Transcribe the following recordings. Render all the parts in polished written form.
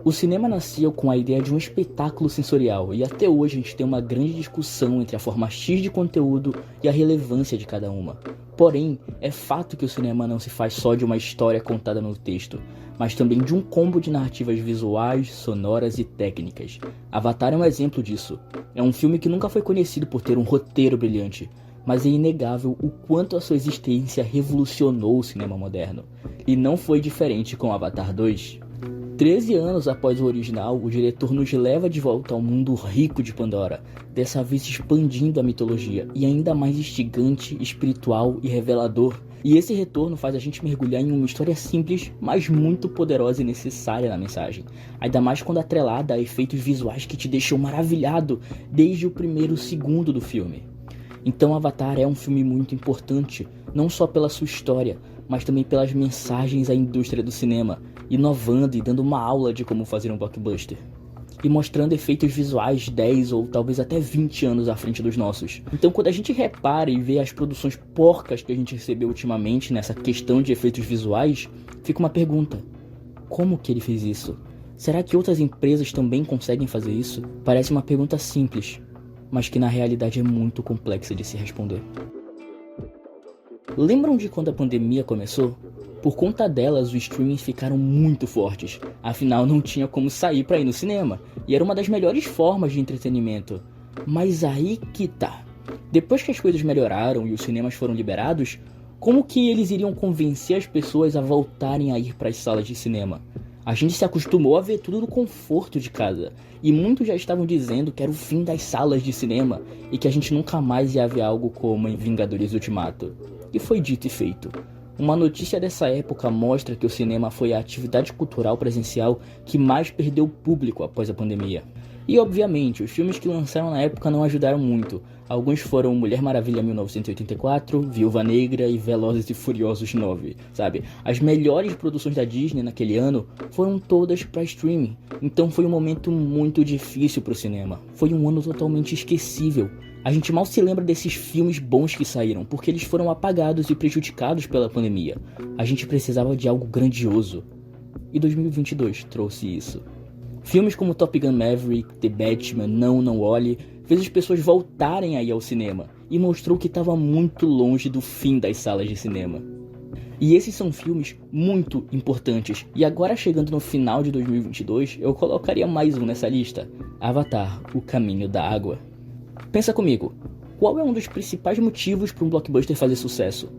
O cinema nasceu com a ideia de um espetáculo sensorial e até hoje a gente tem uma grande discussão entre a forma X de conteúdo e a relevância de cada uma. Porém, é fato que o cinema não se faz só de uma história contada no texto, mas também de um combo de narrativas visuais, sonoras e técnicas. Avatar é um exemplo disso. É um filme que nunca foi conhecido por ter um roteiro brilhante, mas é inegável o quanto a sua existência revolucionou o cinema moderno. E não foi diferente com Avatar 2. 13 anos após o original, o diretor nos leva de volta ao mundo rico de Pandora, dessa vez expandindo a mitologia, e ainda mais instigante, espiritual e revelador. E esse retorno faz a gente mergulhar em uma história simples, mas muito poderosa e necessária na mensagem, ainda mais quando atrelada a efeitos visuais que te deixam maravilhado desde o primeiro segundo do filme. Então Avatar é um filme muito importante, não só pela sua história, mas também pelas mensagens à indústria do cinema, inovando e dando uma aula de como fazer um blockbuster. E mostrando efeitos visuais 10 ou talvez até 20 anos à frente dos nossos. Então quando a gente repara e vê as produções porcas que a gente recebeu ultimamente nessa questão de efeitos visuais, fica uma pergunta: como que ele fez isso? Será que outras empresas também conseguem fazer isso? Parece uma pergunta simples, mas que na realidade é muito complexa de se responder. Lembram de quando a pandemia começou? Por conta delas, os streamings ficaram muito fortes, afinal não tinha como sair para ir no cinema, e era uma das melhores formas de entretenimento. Mas aí que tá. Depois que as coisas melhoraram e os cinemas foram liberados, como que eles iriam convencer as pessoas a voltarem a ir para as salas de cinema? A gente se acostumou a ver tudo no conforto de casa, e muitos já estavam dizendo que era o fim das salas de cinema, e que a gente nunca mais ia ver algo como em Vingadores Ultimato. E foi dito e feito. Uma notícia dessa época mostra que o cinema foi a atividade cultural presencial que mais perdeu público após a pandemia. E obviamente, os filmes que lançaram na época não ajudaram muito. Alguns foram Mulher Maravilha 1984, Viúva Negra e Velozes e Furiosos 9, sabe? As melhores produções da Disney naquele ano foram todas para streaming. Então foi um momento muito difícil para o cinema. Foi um ano totalmente esquecível. A gente mal se lembra desses filmes bons que saíram, porque eles foram apagados e prejudicados pela pandemia. A gente precisava de algo grandioso. E 2022 trouxe isso. Filmes como Top Gun Maverick, The Batman, Não Olhe, fez as pessoas voltarem a ir ao cinema, e mostrou que estava muito longe do fim das salas de cinema. E esses são filmes muito importantes, e agora chegando no final de 2022, eu colocaria mais um nessa lista: Avatar, O Caminho da Água. Pensa comigo, qual é um dos principais motivos para um blockbuster fazer sucesso?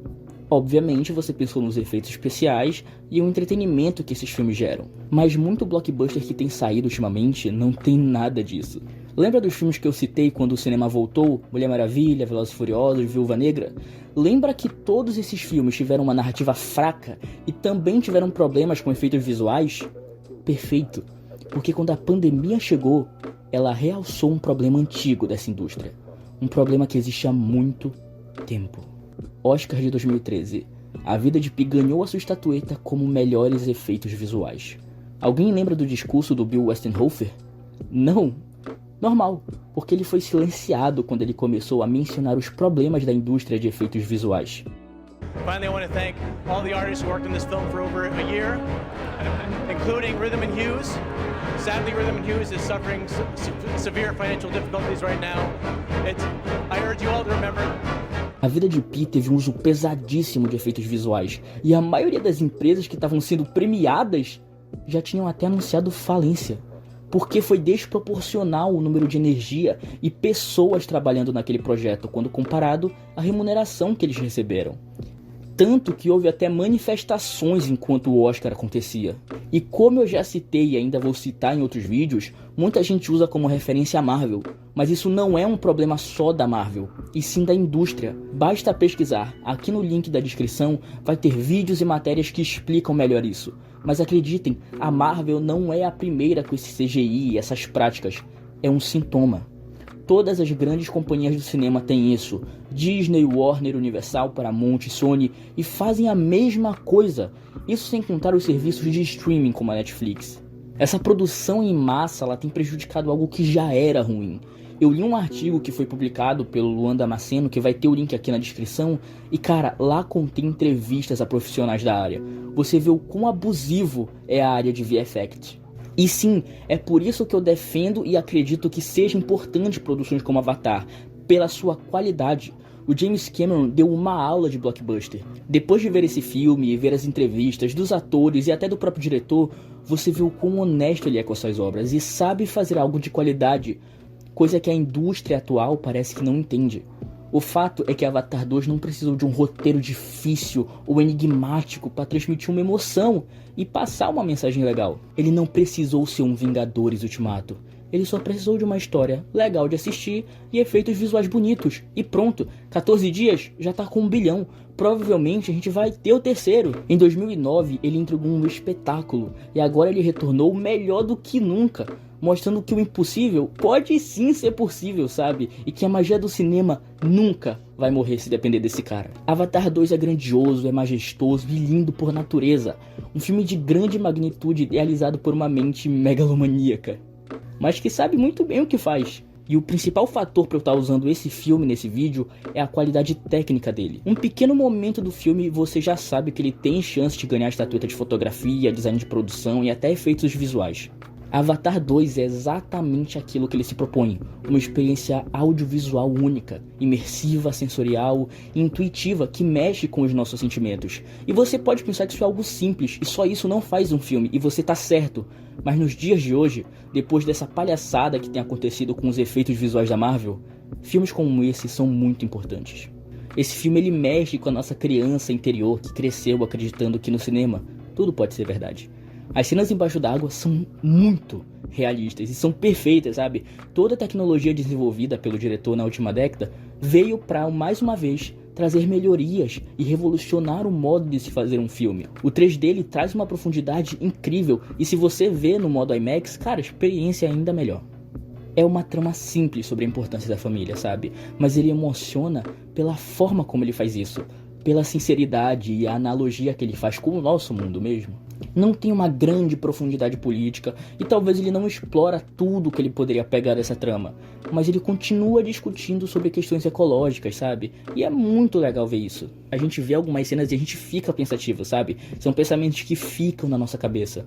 Obviamente você pensou nos efeitos especiais e o entretenimento que esses filmes geram, mas muito blockbuster que tem saído ultimamente não tem nada disso. Lembra dos filmes que eu citei quando o cinema voltou? Mulher Maravilha, Velozes e Furiosos, Viúva Negra? Lembra que todos esses filmes tiveram uma narrativa fraca e também tiveram problemas com efeitos visuais? Perfeito, porque quando a pandemia chegou, ela realçou um problema antigo dessa indústria, um problema que existe há muito tempo. Oscar de 2013. A Vida de Pi ganhou a sua estatueta como melhores efeitos visuais. Alguém lembra do discurso do Bill Westenhofer? Não? Normal, porque ele foi silenciado quando ele começou a mencionar os problemas da indústria de efeitos visuais. Finally, I want to thank all the artists who worked on this film for over a year, including Rhythm and Hughes. Sadly, Rhythm and Hughes is suffering severe financial difficulties right now. I urge you all to remember. A Vida de Pi teve um uso pesadíssimo de efeitos visuais, e a maioria das empresas que estavam sendo premiadas já tinham até anunciado falência, porque foi desproporcional o número de energia e pessoas trabalhando naquele projeto quando comparado à remuneração que eles receberam. Tanto que houve até manifestações enquanto o Oscar acontecia. E como eu já citei e ainda vou citar em outros vídeos, muita gente usa como referência a Marvel, mas isso não é um problema só da Marvel, e sim da indústria. Basta pesquisar, aqui no link da descrição vai ter vídeos e matérias que explicam melhor isso. Mas acreditem, a Marvel não é a primeira com esse CGI e essas práticas, é um sintoma. Todas as grandes companhias do cinema têm isso, Disney, Warner, Universal, Paramount, Sony, e fazem a mesma coisa, isso sem contar os serviços de streaming como a Netflix. Essa produção em massa ela tem prejudicado algo que já era ruim. Eu li um artigo que foi publicado pelo Luan Damasceno, que vai ter o link aqui na descrição, e cara, lá contém entrevistas a profissionais da área. Você vê o quão abusivo é a área de VFX. E sim, é por isso que eu defendo e acredito que seja importante produções como Avatar, pela sua qualidade. O James Cameron deu uma aula de blockbuster. Depois de ver esse filme e ver as entrevistas dos atores e até do próprio diretor, você vê o quão honesto ele é com as suas obras e sabe fazer algo de qualidade, coisa que a indústria atual parece que não entende. O fato é que Avatar 2 não precisou de um roteiro difícil ou enigmático para transmitir uma emoção e passar uma mensagem legal. Ele não precisou ser um Vingadores Ultimato. Ele só precisou de uma história legal de assistir e efeitos visuais bonitos. E pronto, 14 dias já tá com 1 bilhão. Provavelmente a gente vai ter o terceiro. Em 2009 ele entregou um espetáculo e agora ele retornou melhor do que nunca, mostrando que o impossível pode sim ser possível, sabe? E que a magia do cinema nunca vai morrer se depender desse cara. Avatar 2 é grandioso, é majestoso e lindo por natureza. Um filme de grande magnitude idealizado por uma mente megalomaníaca, mas que sabe muito bem o que faz. E o principal fator para eu estar usando esse filme nesse vídeo é a qualidade técnica dele. Um pequeno momento do filme você já sabe que ele tem chance de ganhar a estatueta de fotografia, design de produção e até efeitos visuais. Avatar 2 é exatamente aquilo que ele se propõe, uma experiência audiovisual única, imersiva, sensorial e intuitiva que mexe com os nossos sentimentos. E você pode pensar que isso é algo simples e só isso não faz um filme, e você tá certo. Mas nos dias de hoje, depois dessa palhaçada que tem acontecido com os efeitos visuais da Marvel, filmes como esse são muito importantes. Esse filme ele mexe com a nossa criança interior que cresceu acreditando que no cinema tudo pode ser verdade. As cenas embaixo d'água são muito realistas e são perfeitas, sabe? Toda a tecnologia desenvolvida pelo diretor na última década veio para, mais uma vez, trazer melhorias e revolucionar o modo de se fazer um filme. O 3D ele traz uma profundidade incrível e se você vê no modo IMAX, cara, a experiência é ainda melhor. É uma trama simples sobre a importância da família, sabe? Mas ele emociona pela forma como ele faz isso, pela sinceridade e a analogia que ele faz com o nosso mundo mesmo. Não tem uma grande profundidade política e talvez ele não explora tudo que ele poderia pegar dessa trama, mas ele continua discutindo sobre questões ecológicas, sabe? E é muito legal ver isso. A gente vê algumas cenas e a gente fica pensativo, sabe? São pensamentos que ficam na nossa cabeça.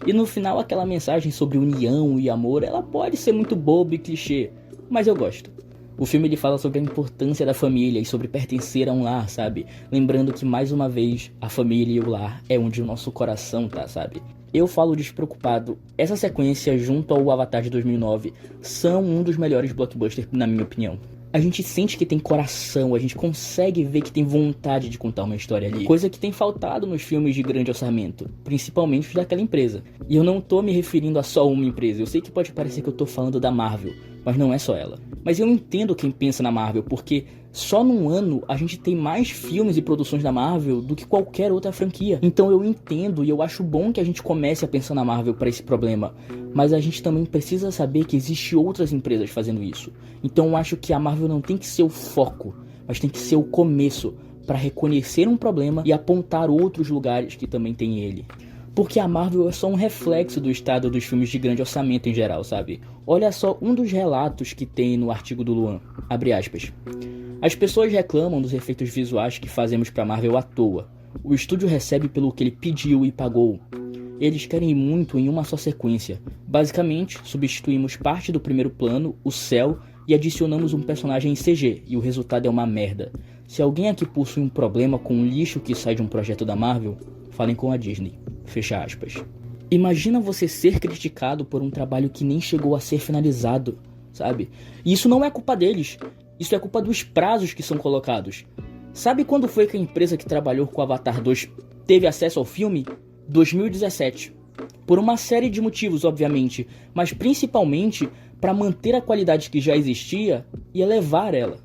E no final aquela mensagem sobre união e amor, ela pode ser muito boba e clichê, mas eu gosto. O filme ele fala sobre a importância da família e sobre pertencer a um lar, sabe? Lembrando que, mais uma vez, a família e o lar é onde o nosso coração tá, sabe? Eu falo despreocupado, essa sequência junto ao Avatar de 2009 são um dos melhores blockbusters na minha opinião. A gente sente que tem coração, a gente consegue ver que tem vontade de contar uma história ali. Coisa que tem faltado nos filmes de grande orçamento, principalmente os daquela empresa. E eu não tô me referindo a só uma empresa, eu sei que pode parecer que eu tô falando da Marvel, mas não é só ela. Mas eu entendo quem pensa na Marvel, porque só num ano a gente tem mais filmes e produções da Marvel do que qualquer outra franquia. Então eu entendo e eu acho bom que a gente comece a pensar na Marvel para esse problema. Mas a gente também precisa saber que existem outras empresas fazendo isso. Então eu acho que a Marvel não tem que ser o foco, mas tem que ser o começo para reconhecer um problema e apontar outros lugares que também tem ele. Porque a Marvel é só um reflexo do estado dos filmes de grande orçamento em geral, sabe? Olha só um dos relatos que tem no artigo do Luan, abre aspas. As pessoas reclamam dos efeitos visuais que fazemos pra Marvel à toa. O estúdio recebe pelo que ele pediu e pagou. Eles querem muito em uma só sequência. Basicamente, substituímos parte do primeiro plano, o céu, e adicionamos um personagem em CG, e o resultado é uma merda. Se alguém aqui possui um problema com o lixo que sai de um projeto da Marvel, falem com a Disney. Fecha aspas. Imagina você ser criticado por um trabalho que nem chegou a ser finalizado, sabe? E isso não é culpa deles, isso é culpa dos prazos que são colocados. Sabe quando foi que a empresa que trabalhou com Avatar 2 teve acesso ao filme? 2017. Por uma série de motivos, obviamente, mas principalmente para manter a qualidade que já existia e elevar ela.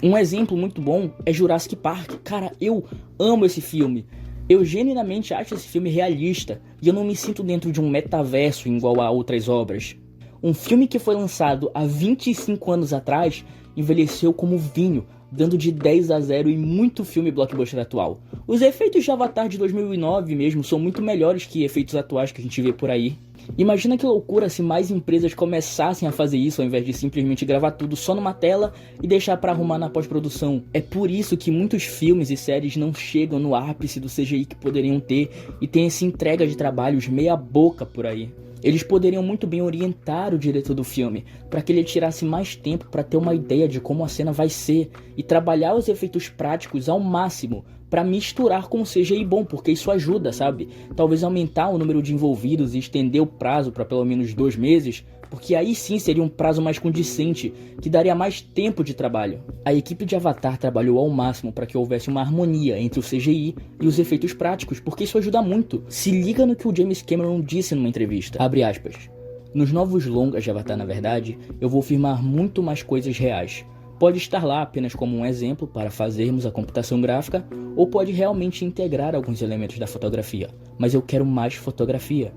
Um exemplo muito bom é Jurassic Park. Cara, eu amo esse filme. Eu genuinamente acho esse filme realista e eu não me sinto dentro de um metaverso igual a outras obras. Um filme que foi lançado há 25 anos atrás envelheceu como vinho, dando de 10-0 em muito filme blockbuster atual. Os efeitos de Avatar de 2009 mesmo são muito melhores que efeitos atuais que a gente vê por aí. Imagina que loucura se mais empresas começassem a fazer isso ao invés de simplesmente gravar tudo só numa tela e deixar pra arrumar na pós-produção. É por isso que muitos filmes e séries não chegam no ápice do CGI que poderiam ter e tem essa entrega de trabalhos meia boca por aí. Eles poderiam muito bem orientar o diretor do filme para que ele tirasse mais tempo para ter uma ideia de como a cena vai ser e trabalhar os efeitos práticos ao máximo para misturar com o CGI bom, porque isso ajuda, sabe? Talvez aumentar o número de envolvidos e estender o prazo para pelo menos 2 meses, porque aí sim seria um prazo mais condizente, que daria mais tempo de trabalho. A equipe de Avatar trabalhou ao máximo para que houvesse uma harmonia entre o CGI e os efeitos práticos, porque isso ajuda muito. Se liga no que o James Cameron disse numa entrevista, abre aspas, nos novos longas de Avatar, na verdade, eu vou filmar muito mais coisas reais. Pode estar lá apenas como um exemplo para fazermos a computação gráfica, ou pode realmente integrar alguns elementos da fotografia, mas eu quero mais fotografia.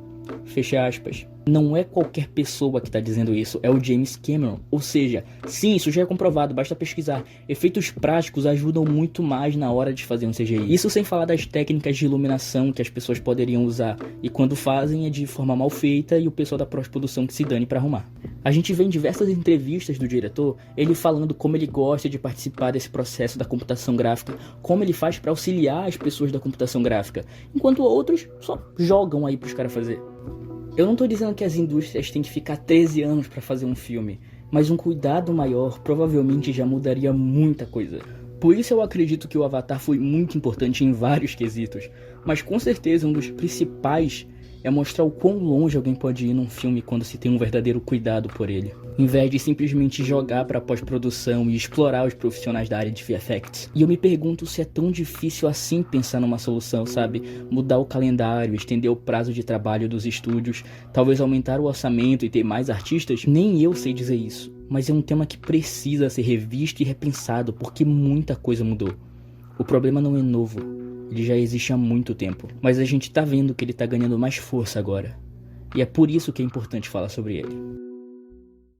Fecha aspas. Não é qualquer pessoa que está dizendo isso, é o James Cameron. Ou seja, sim, isso já é comprovado, basta pesquisar. Efeitos práticos ajudam muito mais na hora de fazer um CGI. Isso sem falar das técnicas de iluminação que as pessoas poderiam usar. E quando fazem é de forma mal feita e o pessoal da pós-produção que se dane para arrumar. A gente vê em diversas entrevistas do diretor, ele falando como ele gosta de participar desse processo da computação gráfica, como ele faz para auxiliar as pessoas da computação gráfica, enquanto outros só jogam aí pros caras fazer. Eu não tô dizendo que as indústrias têm que ficar 13 anos para fazer um filme, mas um cuidado maior provavelmente já mudaria muita coisa. Por isso eu acredito que o Avatar foi muito importante em vários quesitos, mas com certeza um dos principais é mostrar o quão longe alguém pode ir num filme quando se tem um verdadeiro cuidado por ele, em vez de simplesmente jogar para pós-produção e explorar os profissionais da área de VFX. E eu me pergunto se é tão difícil assim pensar numa solução, sabe? Mudar o calendário, estender o prazo de trabalho dos estúdios, talvez aumentar o orçamento e ter mais artistas. Nem eu sei dizer isso, mas é um tema que precisa ser revisto e repensado porque muita coisa mudou. O problema não é novo, ele já existe há muito tempo, mas a gente tá vendo que ele tá ganhando mais força agora. E é por isso que é importante falar sobre ele.